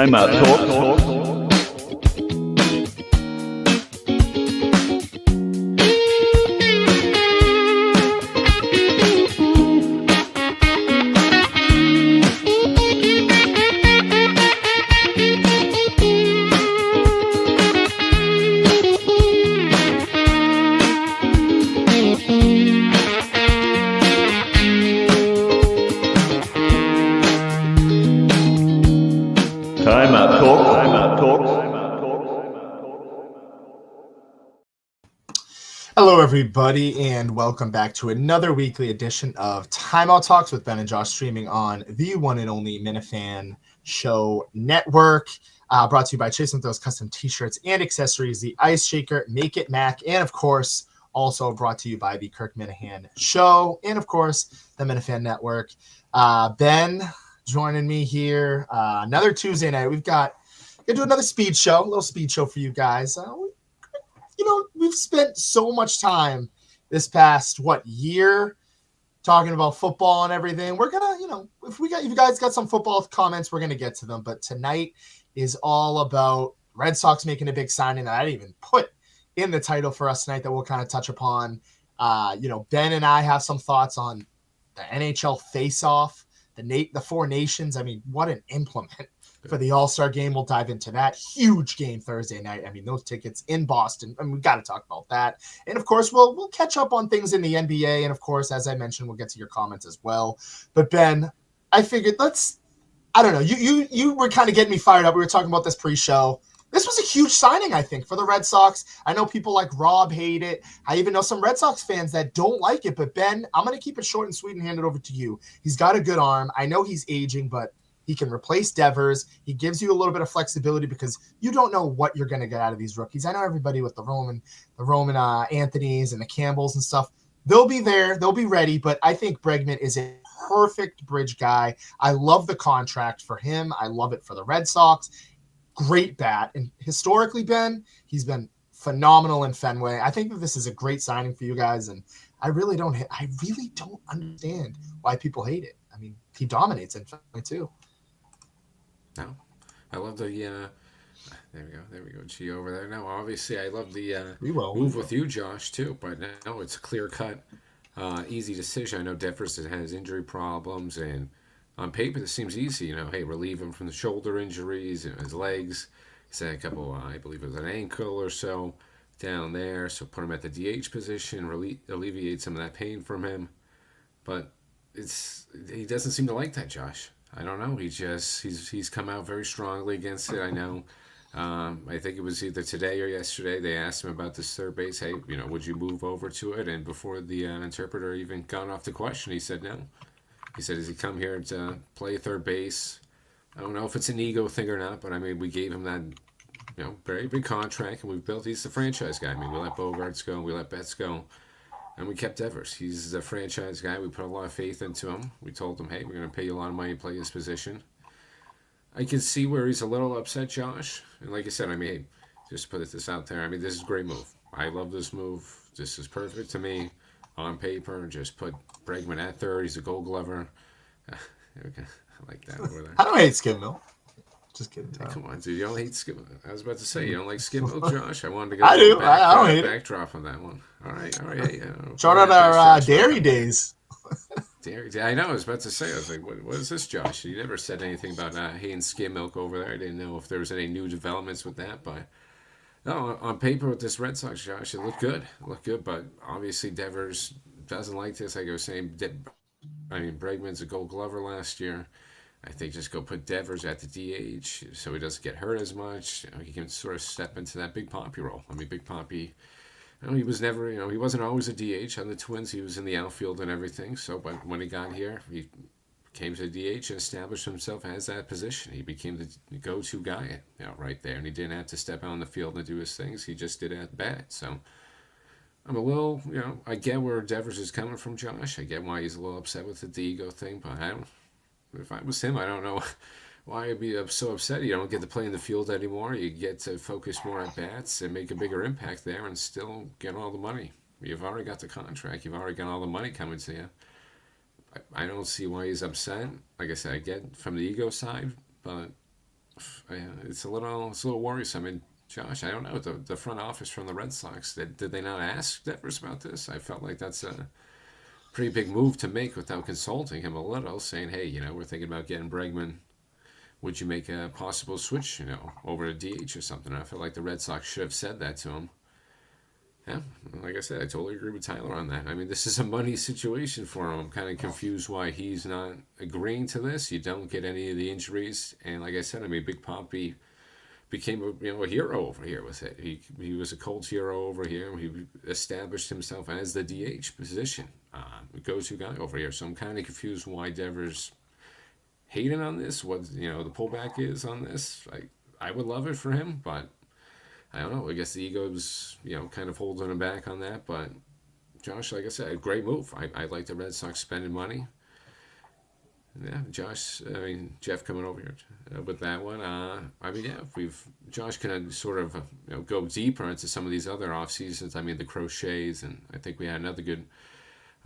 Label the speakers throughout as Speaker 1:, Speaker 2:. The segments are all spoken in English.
Speaker 1: Timeout talk.
Speaker 2: Hello, everybody, and welcome back to another weekly edition of Timeout Talks with Ben and Josh, streaming on the one and only Minifan Show Network. Brought to you by Chase Those Custom T-shirts and accessories, the Ice Shaker, Make It Mac, and of course, also brought to you by the Kirk Minahan Show, and of course, the Minifan Network. Ben joining me here, another Tuesday night. We're gonna do another speed show, a little speed show for you guys. We've spent so much time this past year talking about football and everything. We're gonna, if you guys got some football comments, we're gonna get to them. But tonight is all about Red Sox making a big signing that I didn't even put in the title for us tonight that we'll kind of touch upon. Ben and I have some thoughts on the NHL face-off, the Four Nations. I mean, what an implement for the All-Star game. We'll dive into that huge game Thursday night. I mean, those tickets in Boston. I mean, we've got to talk about that. And of course, we'll catch up on things in the NBA. And of course, as I mentioned, we'll get to your comments as well. But Ben, I figured I don't know. You were kind of getting me fired up. We were talking about this pre-show. This was a huge signing, I think, for the Red Sox. I know people like Rob hate it. I even know some Red Sox fans that don't like it. But Ben, I'm going to keep it short and sweet and hand it over to you. He's got a good arm. I know he's aging, but he can replace Devers. He gives you a little bit of flexibility because you don't know what you're going to get out of these rookies. I know everybody with the Roman Anthonys and the Campbells and stuff. They'll be there. They'll be ready. But I think Bregman is a perfect bridge guy. I love the contract for him. I love it for the Red Sox. Great bat. And historically, Ben, he's been phenomenal in Fenway. I think that this is a great signing for you guys. And I really don't understand why people hate it. I mean, he dominates in Fenway too.
Speaker 3: No, I love the there we go, G over there. No, obviously I love the move with you, Josh, too. But now it's a clear cut, easy decision. I know Devers has injury problems, and on paper this seems easy. Hey, relieve him from the shoulder injuries, his legs. He's had a couple, I believe it was an ankle or so down there. So put him at the DH position, alleviate some of that pain from him. But he doesn't seem to like that, Josh. I don't know. He's come out very strongly against it. I know. I think it was either today or yesterday. They asked him about this third base. Hey, would you move over to it? And before the interpreter even got off the question, he said no. He said, "Does he come here to play third base?" I don't know if it's an ego thing or not, but I mean, we gave him that, very big contract, and he's the franchise guy. I mean, we let Bogarts go, we let Betts go. And we kept Devers. He's the franchise guy. We put a lot of faith into him. We told him, hey, we're going to pay you a lot of money to play his position. I can see where he's a little upset, Josh. And like I said, I mean, hey, just put this out there. I mean, this is a great move. I love this move. This is perfect to me on paper. Just put Bregman at third. He's a Gold Glover. I like that over there.
Speaker 2: I don't hate skim milk. Just kidding.
Speaker 3: Hey, come on, dude. You don't hate skim milk. I was about to say, you don't like skim milk, Josh? I wanted to go
Speaker 2: I don't hate
Speaker 3: backdrop on that one. All right. Hey,
Speaker 2: shout out our dairy days.
Speaker 3: Dairy. I know. I was about to say. I was like, "What is this, Josh?" You never said anything about hating skim milk over there. I didn't know if there was any new developments with that, but no. On paper, with this Red Sox, Josh, it looked good. But obviously, Devers doesn't like this. Like I was saying, Bregman's a Gold Glover last year. I think just go put Devers at the DH so he doesn't get hurt as much. He can sort of step into that Big Poppy role. I mean, Big Poppy, he was never, he wasn't always a DH on the Twins. He was in the outfield and everything. So, but when he got here, he came to the DH and established himself as that position. He became the go-to guy, right there. And he didn't have to step out on the field and do his things. He just did it at bat. So I'm a little, I get where Devers is coming from, Josh. I get why he's a little upset with the ego thing, but if I was him, I don't know why I'd be so upset. You don't get to play in the field anymore. You get to focus more at bats and make a bigger impact there and still get all the money. You've already got the contract. You've already got all the money coming to you. I don't see why he's upset. Like I said, I get from the ego side, but it's a little worrisome. I mean, Josh, I don't know the front office from the Red Sox. Did they not ask Devers about this? I felt like that's a pretty big move to make without consulting him a little, saying, "Hey, we're thinking about getting Bregman. Would you make a possible switch, over to DH or something?" I feel like the Red Sox should have said that to him. Yeah, like I said, I totally agree with Tyler on that. I mean, this is a money situation for him. I'm kind of confused why he's not agreeing to this. You don't get any of the injuries, and like I said, I mean, Big Poppy became a hero over here with it. He was a Colts hero over here. He established himself as the DH position, go-to guy over here. So I'm kind of confused why Devers hating on this. What the pullback is on this. I would love it for him, but I don't know. I guess the ego's kind of holding him back on that. But Josh, like I said, a great move. I like the Red Sox spending money. Yeah, Jeff coming over here with that one. If Josh can sort of go deeper into some of these other off seasons. I mean, the crochets, and I think we had another good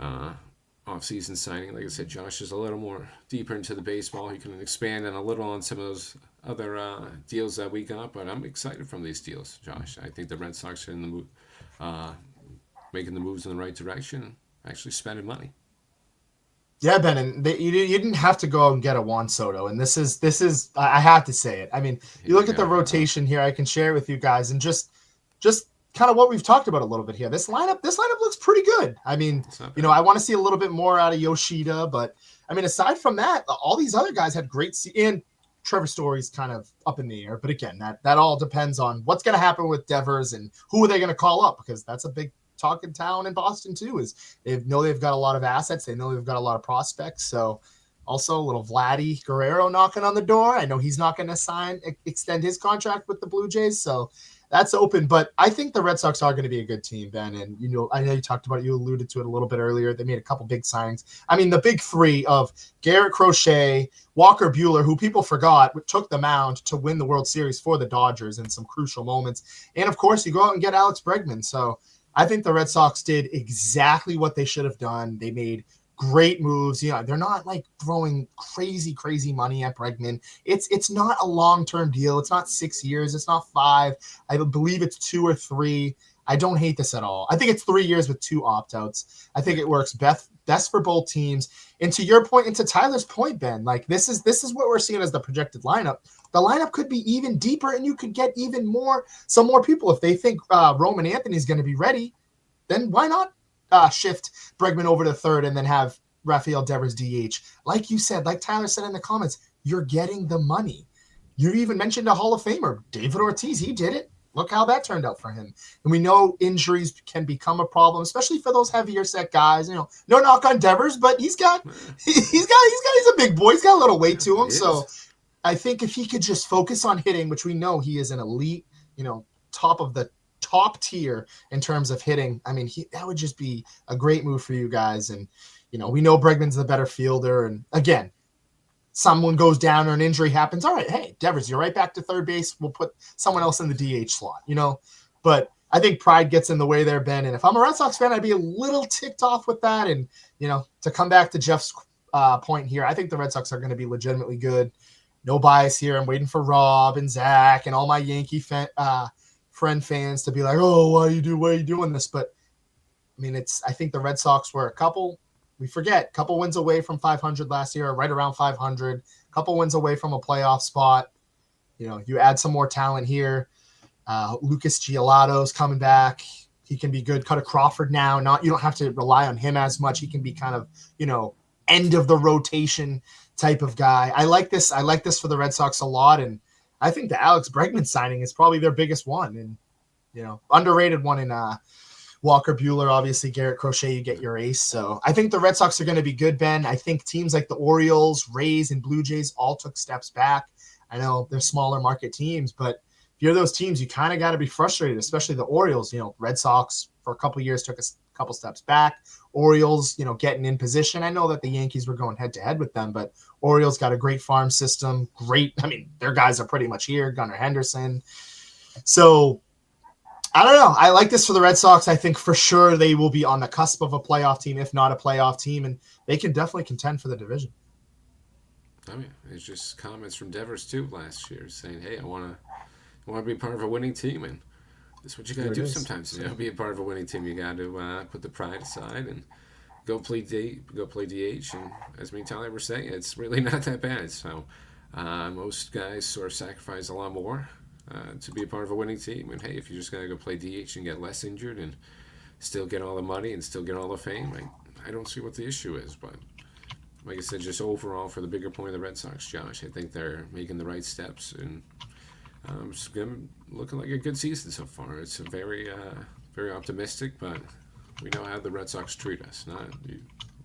Speaker 3: off season signing. Like I said, Josh is a little more deeper into the baseball. He can expand on a little on some of those other deals that we got. But I'm excited from these deals, Josh. I think the Red Sox are in the making the moves in the right direction, actually spending money.
Speaker 2: Yeah, Ben, and you didn't have to go out and get a Juan Soto, and this is I have to say it. I mean, you look at the rotation here. I can share it with you guys, and just kind of what we've talked about a little bit here. This lineup looks pretty good. I mean, I want to see a little bit more out of Yoshida, but I mean, aside from that, all these other guys had great. And Trevor Story's kind of up in the air, but again, that all depends on what's going to happen with Devers and who are they going to call up, because that's a big talk in town in Boston too. Is they've got a lot of assets, they know they've got a lot of prospects. So also a little Vladdy Guerrero knocking on the door. I know he's not going to extend his contract with the Blue Jays, so that's open. But I think the Red Sox are going to be a good team, Ben. And I know you talked about it, you alluded to it a little bit earlier. They made a couple big signings. I mean, the big three of Garrett Crochet, Walker Buehler, who people forgot took the mound to win the World Series for the Dodgers in some crucial moments, and of course you go out and get Alex Bregman. So I think the Red Sox did exactly what they should have done. They made great moves. They're not like throwing crazy money at Bregman. It's not a long-term deal. It's not 6 years. It's not 5. I believe it's 2 or 3. I don't hate this at all. I think it's 3 years with 2 opt-outs. I think it works best for both teams. And to your point, and to Tyler's point, Ben, like this is what we're seeing as the projected lineup. The lineup could be even deeper, and you could get even some more people. If they think Roman Anthony is going to be ready, then why not shift Bregman over to third and then have Rafael Devers DH? Like you said, like Tyler said in the comments, you're getting the money. You even mentioned a Hall of Famer, David Ortiz. He did it. Look how that turned out for him. And we know injuries can become a problem, especially for those heavier set guys. No knock on Devers, but he's a big boy. He's got a little weight to him. So I think if he could just focus on hitting, which we know he is an elite, top of the top tier in terms of hitting. I mean, that would just be a great move for you guys. And, we know Bregman's the better fielder. And again, someone goes down or an injury happens. All right, hey, Devers, you're right back to third base. We'll put someone else in the DH slot, But I think pride gets in the way there, Ben. And if I'm a Red Sox fan, I'd be a little ticked off with that. And, to come back to Jeff's point here, I think the Red Sox are going to be legitimately good. No bias here. I'm waiting for Rob and Zach and all my Yankee friend fans to be like, oh, why are you doing this? But I mean, I think the Red Sox were a couple wins away from 500 last year, right around 500, couple wins away from a playoff spot. You add some more talent here. Lucas Giolato's coming back. He can be good. Cutter Crawford now. You don't have to rely on him as much. He can be kind of, end of the rotation type of guy. I like this for the Red Sox a lot. And I think the Alex Bregman signing is probably their biggest one, and underrated one in Walker Buehler. Obviously, Garrett Crochet, you get your ace. So I think the Red Sox are going to be good, Ben. I think teams like the Orioles, Rays, and Blue Jays all took steps back. I know they're smaller market teams, but if you're those teams, you kind of got to be frustrated, especially the Orioles. Red Sox for a couple of years took a couple steps back. Orioles, getting in position. I know that the Yankees were going head-to-head with them, but Orioles got a great farm system. Their guys are pretty much here. Gunnar Henderson. So, I don't know. I like this for the Red Sox. I think for sure they will be on the cusp of a playoff team, if not a playoff team, and they can definitely contend for the division.
Speaker 3: I mean, it's just comments from Devers too last year saying, "Hey, I want to be part of a winning team, and that's what you got to do sometimes. You know, be a part of a winning team. You got to put the pride aside and go play DH. And as me and Tyler were saying, it's really not that bad. So most guys sort of sacrifice a lot more to be a part of a winning team. And hey, if you're just gonna go play DH and get less injured and still get all the money and still get all the fame, I don't see what the issue is. But like I said, just overall for the bigger point of the Red Sox, Josh, I think they're making the right steps and it's looking like a good season so far. It's a very optimistic, but we know how the Red Sox treat us.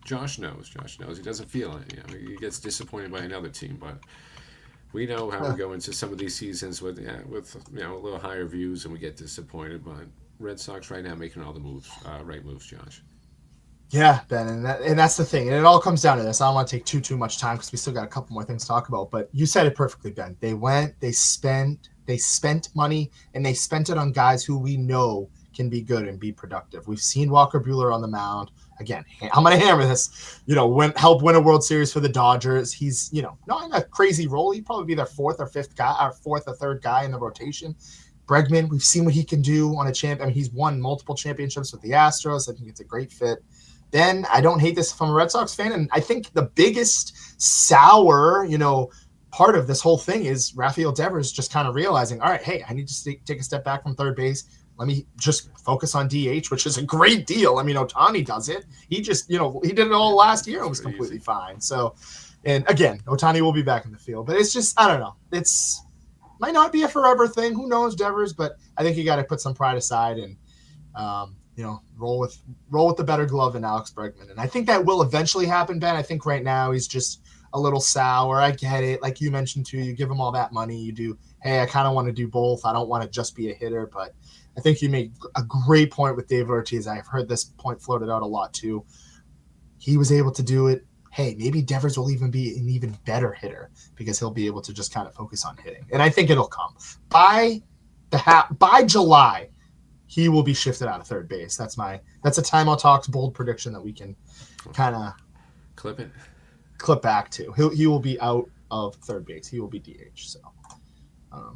Speaker 3: Josh knows. Josh knows. He doesn't feel it. You know, he gets disappointed by another team, but we know how we go into some of these seasons with a little higher views, and we get disappointed. But Red Sox right now making all the right moves, Josh.
Speaker 2: Yeah, Ben, and that's the thing. And it all comes down to this. I don't want to take too much time because we still got a couple more things to talk about. But you said it perfectly, Ben. They spent money, and they spent it on guys who we know can be good and be productive. We've seen Walker Buehler on the mound. Again, I'm going to hammer this. Help win a World Series for the Dodgers. He's, not in a crazy role. He'd probably be their fourth or third guy in the rotation. Bregman, we've seen what he can do on a champ. I mean, he's won multiple championships with the Astros. I think it's a great fit. Then I don't hate this if I'm a Red Sox fan. And I think the biggest sour, part of this whole thing is Rafael Devers just kind of realizing, all right, hey, I need to take a step back from third base. Let me just focus on DH, which is a great deal. I mean, Ohtani does it. He just, he did it all last year and was completely fine. So, and again, Ohtani will be back in the field. But it's just, I don't know. It's might not be a forever thing. Who knows, Devers? But I think you got to put some pride aside and, roll with the better glove in Alex Bregman. And I think that will eventually happen, Ben. I think right now he's just a little sour. I get it. Like you mentioned too, you give him all that money. You do, hey, I kind of want to do both. I don't want to just be a hitter, but I think you made a great point with David Ortiz. I've heard this point floated out a lot too. He was able to do it. Hey, maybe Devers will even be an even better hitter because he'll be able to just kind of focus on hitting. And I think it'll come. By July, he will be shifted out of third base. That's a Timeout Talks bold prediction that we can kind of clip back to. He will be out of third base. He will be DH. So, I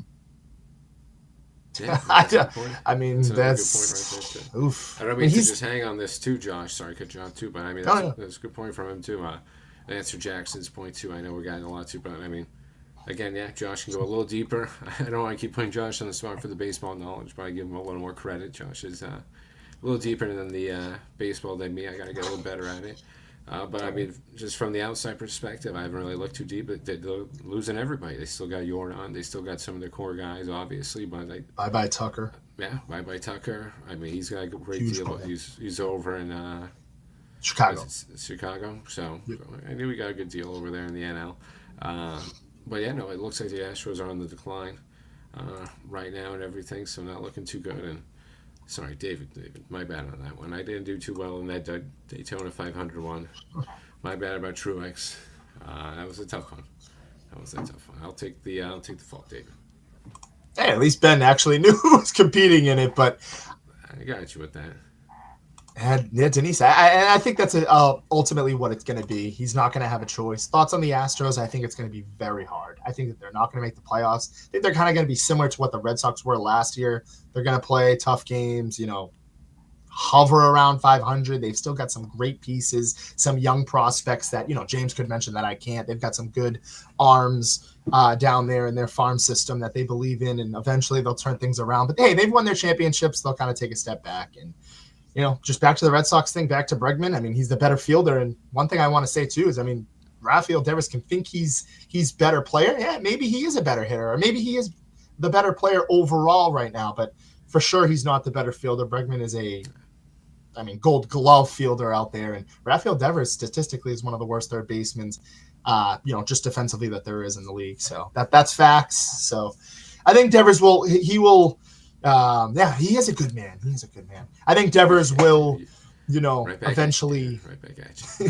Speaker 2: mean, that's
Speaker 3: a good point right there too.
Speaker 2: Oof.
Speaker 3: I don't mean to just hang on this too, Josh. Sorry, cut you off too, but I mean that's a good point from him too. Answer Jackson's point too. I know we're getting a lot too, but I mean, again, yeah, Josh can go a little deeper. I don't want to keep putting Josh on the spot for the baseball knowledge, but I give him a little more credit. Josh is a little deeper than the baseball than me. I got to get a little better at it. But I mean, just from the outside perspective, I haven't really looked too deep. But they're losing everybody. They still got Jordan. They still got some of their core guys, obviously. But
Speaker 2: bye Tucker.
Speaker 3: Yeah, bye Tucker. I mean, he's got a great deal. He's over in
Speaker 2: Chicago.
Speaker 3: So I knew we got a good deal over there in the NL. But yeah, no, it looks like the Astros are on the decline right now and everything, so not looking too good. And sorry, David, my bad on that one. I didn't do too well in that Daytona 500 one. My bad about Truex. That was a tough one. I'll take the fault, David.
Speaker 2: Hey, at least Ben actually knew who was competing in it, but
Speaker 3: I got you with that.
Speaker 2: Yeah, Denise. I think that's ultimately what it's going to be. He's not going to have a choice. Thoughts on the Astros? I think it's going to be very hard. I think that they're not going to make the playoffs. I think they're kind of going to be similar to what the Red Sox were last year. They're going to play tough games, hover around 500. They've still got some great pieces, some young prospects that, James could mention that I can't. They've got some good arms down there in their farm system that they believe in, and eventually they'll turn things around. But, hey, they've won their championships. They'll kind of take a step back and, just back to the Red Sox thing, back to Bregman. I mean, he's the better fielder. And one thing I want to say, too, is, Rafael Devers can think he's better player. Yeah, maybe he is a better hitter, or maybe he is the better player overall right now. But for sure, he's not the better fielder. Bregman is Gold Glove fielder out there. And Rafael Devers statistically is one of the worst third basemen, just defensively that there is in the league. So that's facts. So I think Devers he is a good man. He's a good man. I think Devers will, eventually.
Speaker 3: Right back at you.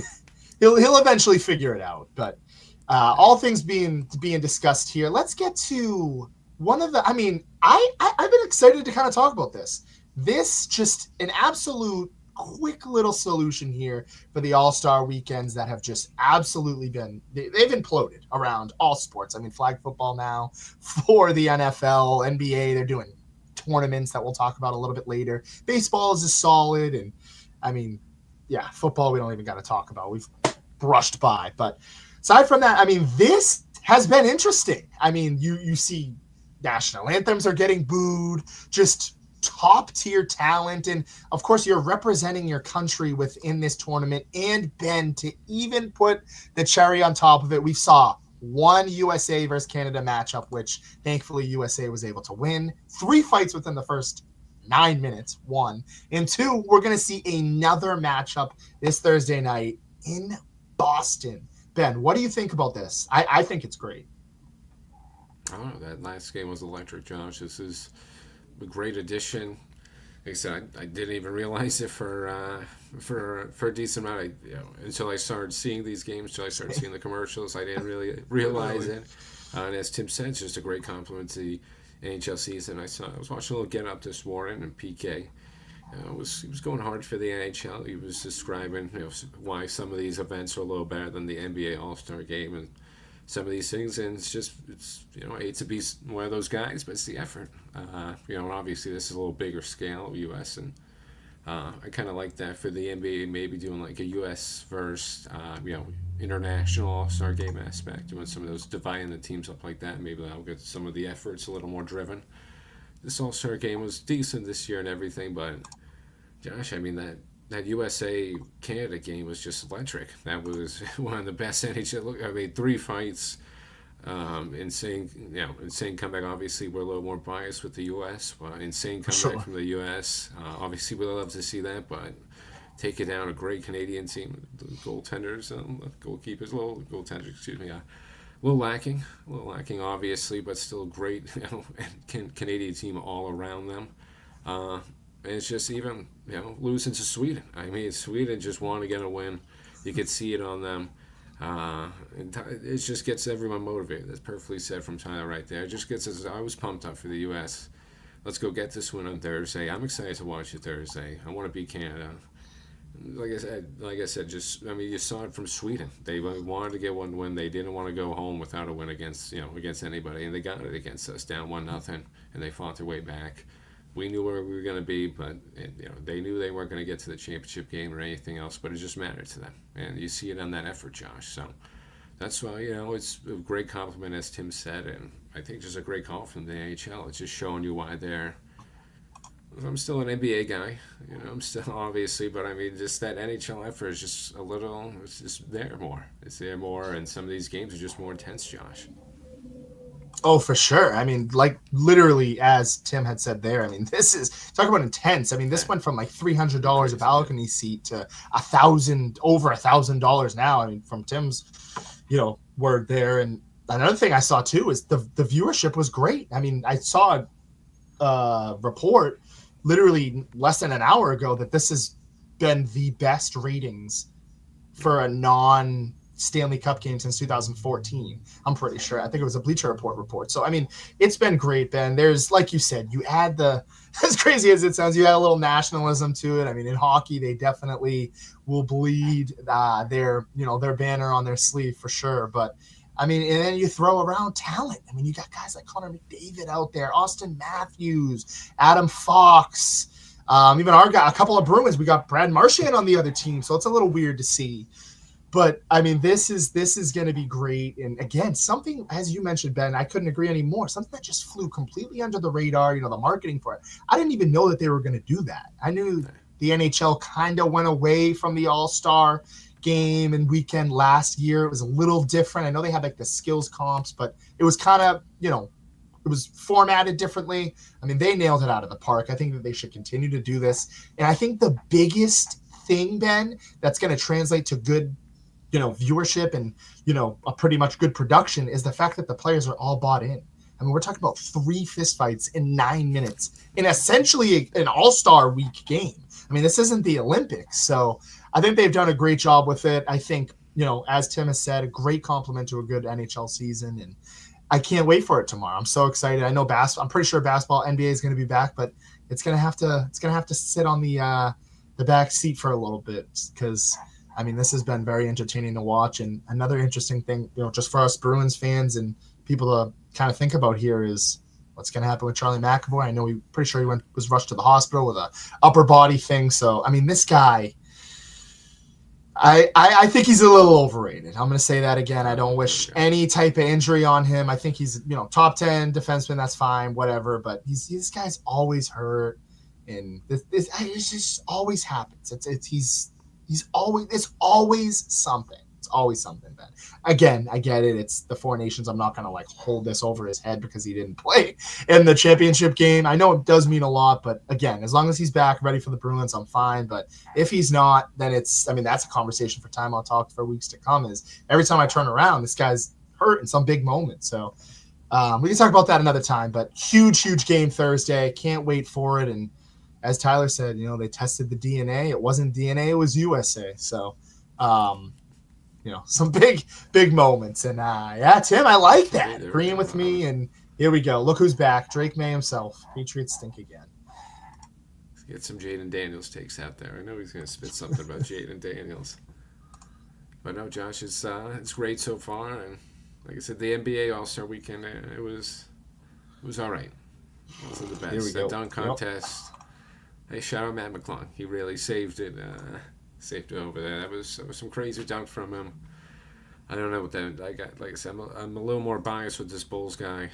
Speaker 2: He'll eventually figure it out. But all things being discussed here, let's get to one of the. I've been excited to kind of talk about this. This just an absolute quick little solution here for the All-Star weekends that have just absolutely been, they've imploded around all sports. I mean, flag football now for the NFL, NBA, they're doing tournaments that we'll talk about a little bit later. Baseball is just solid. And I mean, yeah, football, we don't even got to talk about. We've brushed by. But aside from that, I mean, this has been interesting. I mean, you see national anthems are getting booed, just top tier talent. And of course, you're representing your country within this tournament. And Ben, to even put the cherry on top of it, we saw one USA versus Canada matchup, which thankfully USA was able to win. 3 fights within the first 9 minutes, 1. And 2, we're going to see another matchup this Thursday night in Boston. Ben, what do you think about this? I think it's great.
Speaker 3: I don't know. That last game was electric, Josh. This is a great addition. Like I said, I didn't even realize it for a decent amount. Until I started seeing these games, until I started seeing the commercials, I didn't really realize it. And as Tim said, it's just a great compliment to the NHL season. I was watching a little Get Up this morning, and PK he was going hard for the NHL. He was describing why some of these events are a little better than the NBA All-Star Game and some of these things, and it's I hate to be one of those guys, but it's the effort. And obviously this is a little bigger scale of U.S. and I kind of like that for the NBA, maybe doing like a U.S. versus international All-Star Game aspect, doing some of those, dividing the teams up like that. Maybe that'll get some of the efforts a little more driven. This All-Star Game was decent this year and everything, but Josh, I mean that USA Canada game was just electric. That was one of the best NHL. I mean, 3 fights, insane comeback. Obviously, we're a little more biased with the US, but insane comeback from the US. Obviously, we'd love to see that, but take it down a great Canadian team. The goaltenders, goalkeepers, goaltenders, excuse me, a little lacking, obviously, but still great. Canadian team all around them. And it's just even, losing to Sweden. I mean, Sweden just want to get a win. You could see it on them. It just gets everyone motivated. That's perfectly said from Tyler right there. It just gets us. I was pumped up for the U.S. Let's go get this win on Thursday. I'm excited to watch it Thursday. I want to beat Canada. Like I said, you saw it from Sweden. They wanted to get one win. They didn't want to go home without a win against anybody, and they got it against us, down 1-0, and they fought their way back. We knew where we were going to be, but they knew they weren't going to get to the championship game or anything else. But it just mattered to them, and you see it on that effort, Josh. So that's why it's a great compliment, as Tim said, and I think just a great call from the NHL. It's just showing you why they're. I'm still an NBA guy, I'm still obviously, but I mean, just that NHL effort is just a little. It's just there more. It's there more, and some of these games are just more intense, Josh.
Speaker 2: Oh, for sure. I mean, like literally, as Tim had said there, I mean, this is, talk about intense. I mean, this went from like $300 a balcony seat to over $1,000 now. I mean, from Tim's, word there. And another thing I saw too is the viewership was great. I mean, I saw a report literally less than an hour ago that this has been the best ratings for a non-Stanley Cup game since 2014. I'm pretty sure. I think it was a Bleacher Report. So, I mean, it's been great, Ben. There's, like you said, you add as crazy as it sounds, you add a little nationalism to it. I mean, in hockey, they definitely will bleed their banner on their sleeve for sure. But, I mean, and then you throw around talent. I mean, you got guys like Connor McDavid out there, Austin Matthews, Adam Fox, even our guy, a couple of Bruins. We got Brad Marchand on the other team, so it's a little weird to see. But I mean, this is going to be great. And again, something, as you mentioned, Ben, I couldn't agree anymore. Something that just flew completely under the radar. The marketing for it. I didn't even know that they were going to do that. I knew the NHL kind of went away from the All-Star game and weekend last year. It was a little different. I know they had like the skills comps, but it was kind of, it was formatted differently. I mean, they nailed it out of the park. I think that they should continue to do this. And I think the biggest thing, Ben, that's going to translate to good viewership and, a pretty much good production is the fact that the players are all bought in. I mean, we're talking about 3 fistfights in 9 minutes in essentially an all-star week game. I mean, this isn't the Olympics. So I think they've done a great job with it. I think, as Tim has said, a great compliment to a good NHL season. And I can't wait for it tomorrow. I'm so excited. I know I'm pretty sure basketball NBA is going to be back, but it's going to have to sit on the the back seat for a little bit because, I mean, this has been very entertaining to watch. And another interesting thing, just for us Bruins fans and people to kind of think about here is what's going to happen with Charlie McAvoy. I know pretty sure he was rushed to the hospital with a upper body thing. So, I mean, this guy, I think he's a little overrated. I'm going to say that again. I don't wish any type of injury on him. I think he's, top 10 defenseman. That's fine, whatever. But this guy's always hurt, and this just always happens. It's always something. It's always something, Ben. Again, I get it. It's the Four Nations. I'm not going to hold this over his head because he didn't play in the championship game. I know it does mean a lot, but again, as long as he's back, ready for the Bruins, I'm fine. But if he's not, then that's a conversation for Timeout Talk for weeks to come. Is every time I turn around, this guy's hurt in some big moment. So we can talk about that another time. But huge game Thursday. Can't wait for it. And as Tyler said, they tested the DNA. It wasn't DNA, it was USA. So, some big moments. And Tim, I like that. Agreeing with me. And here we go. Look who's back. Drake May himself. Patriots stink again.
Speaker 3: Let's get some Jaden Daniels takes out there. I know he's going to spit something about Jaden Daniels. But no, Josh, it's great so far. And like I said, the NBA All-Star Weekend, it was all right. It wasn't the best. That dunk contest. Yep. Hey, shout out Matt McClung. He really saved it. Saved it over there. That was some crazy dunk from him. I don't know what that. Like I said, I'm a little more biased with this Bulls guy.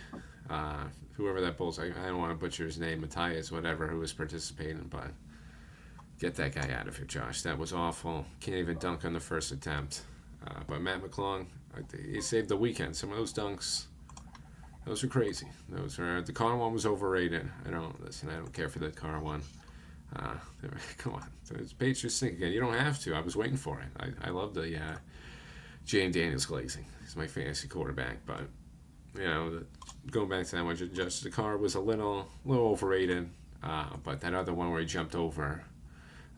Speaker 3: Whoever that Bulls, I don't want to butcher his name, Matthias, whatever, who was participating, but get that guy out of here, Josh. That was awful. Can't even dunk on the first attempt. But Matt McClung, he saved the weekend. Some of those dunks, those were crazy. The car one was overrated. I don't care for that car one. Come on, it's Patriots stink again. You don't have to. I was waiting for it. I love the Jaden Daniels glazing. He's my fantasy quarterback, but going back to that one, just the car was a little overrated. But that other one where he jumped over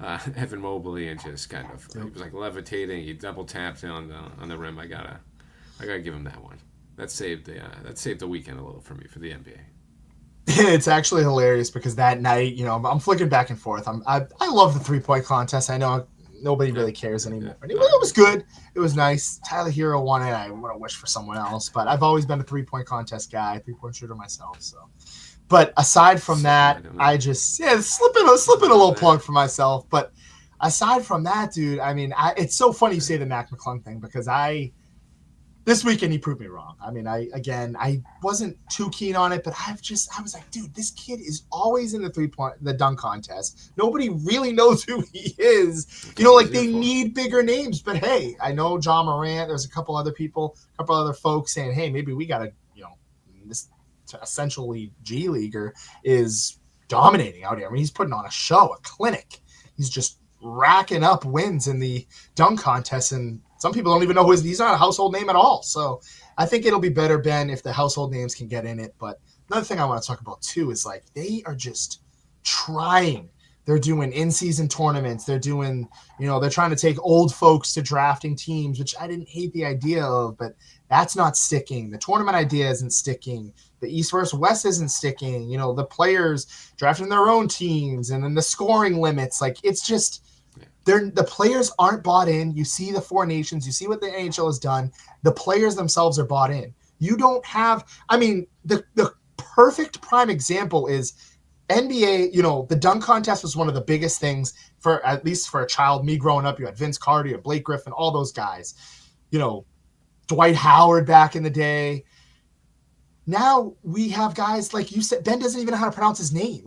Speaker 3: Evan Mobley and just kind of he was levitating. He double tapped on the rim. I gotta give him that one. That saved the weekend a little for me for the NBA.
Speaker 2: It's actually hilarious because that night, I'm flicking back and forth. I love the 3-point contest. I know nobody really cares anymore. It was good. It was nice. Tyler Hero won it. I want to wish for someone else, but I've always been a 3-point contest guy, 3-point shooter myself. So, but aside from that, I just slipping a little plug for myself. But aside from that, dude, I mean, it's so funny you say the Mac McClung thing because this weekend he proved me wrong. I mean, I wasn't too keen on it, but I was like, dude, this kid is always in the dunk contest. Nobody really knows who he is. They need bigger names. But hey, I know John Morant. There's a couple other folks saying, hey, maybe we gotta, this essentially G leaguer is dominating out here. I mean, he's putting on a show, a clinic. He's just racking up wins in the dunk contest, and some people don't even know he's not a household name at all. So I think it'll be better, Ben, if the household names can get in it. But another thing I want to talk about too is they are just trying. They're doing in-season tournaments. They're doing, they're trying to take old folks to drafting teams, which I didn't hate the idea of, but that's not sticking. The tournament idea isn't sticking. The East versus West isn't sticking. The players drafting their own teams and then the scoring limits. It's just, the players aren't bought in. You see the Four Nations. You see what the NHL has done. The players themselves are bought in. You don't have – I mean, the perfect prime example is NBA, the dunk contest was one of the biggest things for – at least for a child. Me growing up, you had Vince Carter, you had Blake Griffin, all those guys. Dwight Howard back in the day. Now we have guys like you said. Ben doesn't even know how to pronounce his name.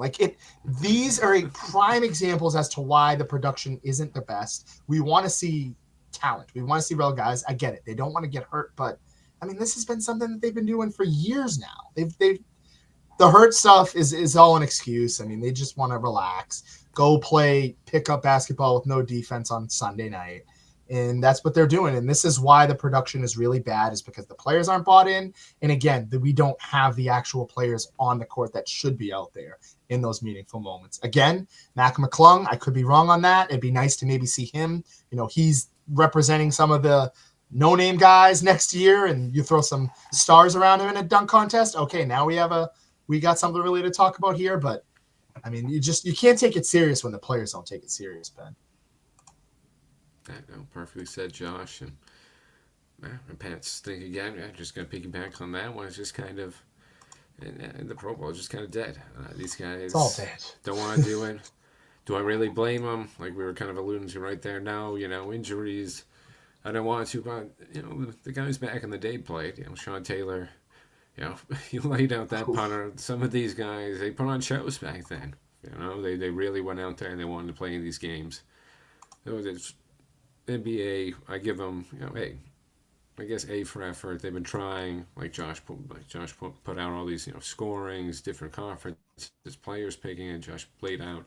Speaker 2: These are prime examples as to why the production isn't the best. We want to see talent. We want to see real guys. I get it. They don't want to get hurt, but I mean, this has been something that they've been doing for years now. The hurt stuff is all an excuse. I mean, they just want to relax, go play pickup basketball with no defense on Sunday night. And that's what they're doing. And this is why the production is really bad, is because the players aren't bought in. And again, we don't have the actual players on the court that should be out there in those meaningful moments. Again, Mac McClung, I could be wrong on that. It'd be nice to maybe see him. He's representing some of the no-name guys next year, and you throw some stars around him in a dunk contest. Okay, now we got something really to talk about here. But I mean, you can't take it serious when the players don't take it serious, Ben.
Speaker 3: Perfectly said, Josh. And Pat's stink again. Just going to piggyback on that one. It's just kind of, and the Pro Bowl is just kind of dead. These guys don't want to do it. Do I really blame them? Like we were kind of alluding to right there. No, injuries. I don't want to, but the guys back in the day played. Sean Taylor. You laid out that punter. Some of these guys, they put on shows back then. They really went out there and they wanted to play in these games. It's NBA. I give them, hey, I guess A for effort. They've been trying, like Josh put out all these, scorings, different conferences, players picking it. Josh played out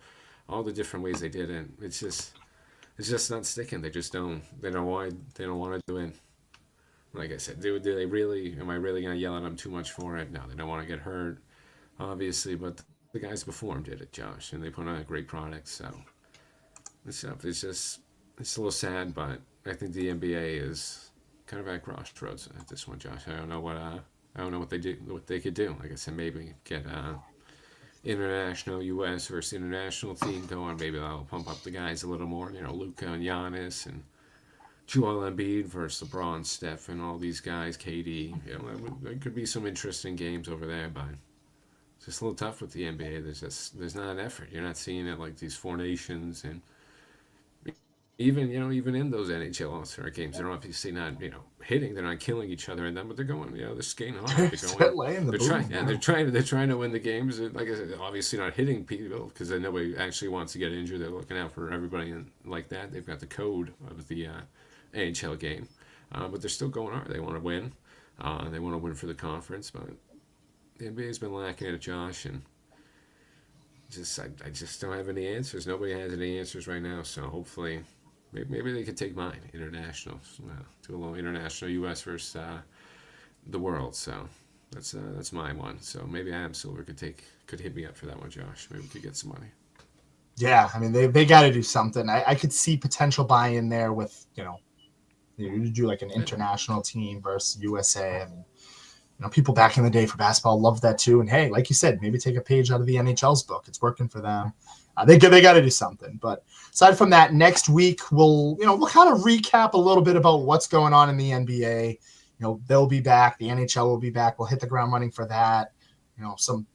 Speaker 3: all the different ways they did it. It's just not sticking. They just don't. They don't want to do it. Like I said, do they really? Am I really going to yell at them too much for it? No, they don't want to get hurt, obviously. But the guys before them did it, Josh, and they put on a great product. So it's a little sad, but I think the NBA is kind of at crossroads at this one, Josh. I don't know what they could do. Like I said, maybe get international U.S. versus international team going. Maybe that'll pump up the guys a little more. Luka and Giannis and Joel Embiid versus LeBron, Steph, and all these guys, KD. There could be some interesting games over there, but it's just a little tough with the NBA. There's not an effort. You're not seeing it like these four nations, and even in those NHL All-Star games, they're obviously not hitting. They're not killing each other in them, but they're going. They're skating hard. They're trying to win the games. Like I said, obviously not hitting people because nobody actually wants to get injured. They're looking out for everybody and like that. They've got the code of the NHL game, but they're still going hard. They want to win. They want to win for the conference, but the NBA's been lacking it, Josh, and I just don't have any answers. Nobody has any answers right now, so hopefully maybe they could take mine, international, do a little international U.S. versus the world. So that's my one. So maybe Adam Silver could hit me up for that one, Josh. Maybe we could get some money.
Speaker 2: Yeah, I mean they got to do something. I could see potential buy-in there with you do like an international team versus USA. I mean, people back in the day for basketball loved that too. And hey, like you said, maybe take a page out of the NHL's book. It's working for them. They got to do something. But aside from that, next week we'll kind of recap a little bit about what's going on in the NBA. They'll be back. The NHL will be back. We'll hit the ground running for that. Some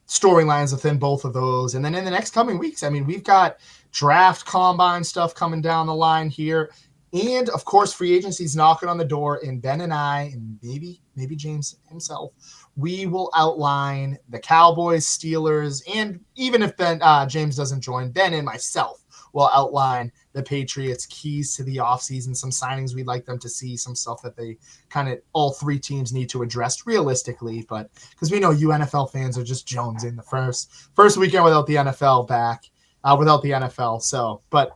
Speaker 2: storylines within both of those. And then in the next coming weeks, I mean, we've got draft combine stuff coming down the line here. And, of course, free agency's knocking on the door, and Ben and I, and maybe James himself, we will outline the Cowboys, Steelers, and even if James doesn't join, Ben and myself will outline the Patriots' keys to the offseason, some signings we'd like them to see, some stuff that they all three teams need to address realistically, but because we know you NFL fans are just jonesing the first weekend without the NFL back, without the NFL. So, but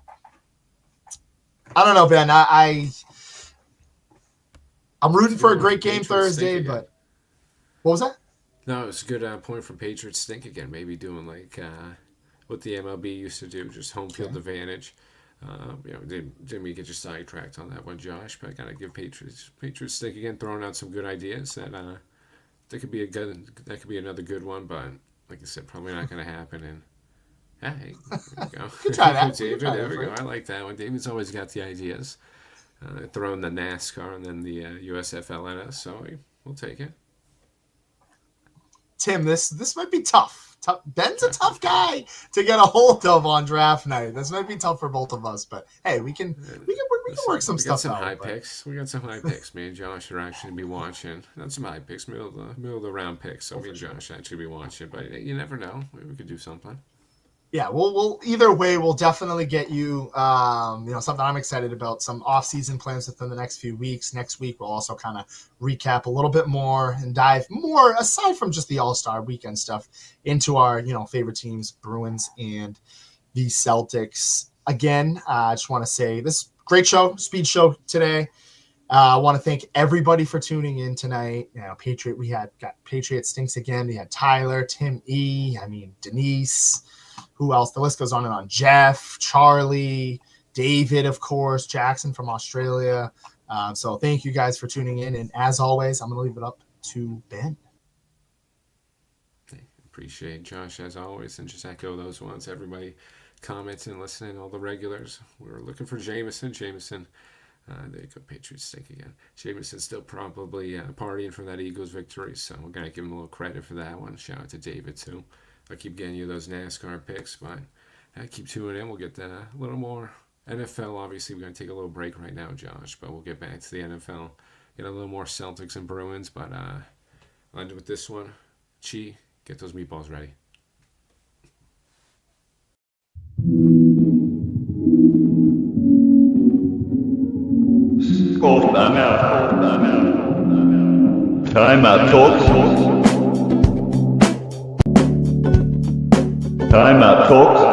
Speaker 2: I don't know, Ben. I'm rooting for a great game Thursday, but what was that?
Speaker 3: No, it's a good point for Patriots stink again. Maybe doing like what the MLB used to do, just home field advantage. Didn't we get you sidetracked on that one, Josh? But I gotta give Patriots stink again, throwing out some good ideas that could be another good one. But like I said, probably not going to happen. And hey, there we go.
Speaker 2: Good try that.
Speaker 3: David, there we go. I like that one. David's always got the ideas. Throwing the NASCAR and then the USFL at us, so we'll take it.
Speaker 2: Tim, this might be tough. Ben's a tough guy to get a hold of on draft night. This might be tough for both of us, but hey, we can work some stuff out.
Speaker 3: We got some high picks. Me and Josh are actually be watching. Not some high picks, middle of the round picks. So me and Josh actually be watching, but you never know. Maybe we could do something.
Speaker 2: Yeah, we'll either way, we'll definitely get you, something I'm excited about, some off-season plans within the next few weeks. Next week, we'll also kind of recap a little bit more and dive more, aside from just the All-Star weekend stuff, into our, favorite teams, Bruins and the Celtics. Again, I just want to say this great show, speed show today. I want to thank everybody for tuning in tonight. We got Patriot Stinks again. We had Tyler, Tim E., Denise. Who else? The list goes on and on. Jeff, Charlie, David, of course, Jackson from Australia. So thank you guys for tuning in. And as always, I'm going to leave it up to Ben.
Speaker 3: appreciate Josh as always, and just echo those ones. Everybody commenting, listening, all the regulars. We were looking for Jameson. There you go, Patriots stink again. Jameson's still probably partying from that Eagles victory, so we're going to give him a little credit for that one. Shout out to David, too. I'll keep getting you those NASCAR picks, but keep tuning in. We'll get a little more NFL. Obviously, we're going to take a little break right now, Josh, but we'll get back to the NFL. Get a little more Celtics and Bruins, but I'll end with this one. Chi, get those meatballs ready.
Speaker 1: Timeout talks. Timeout talks.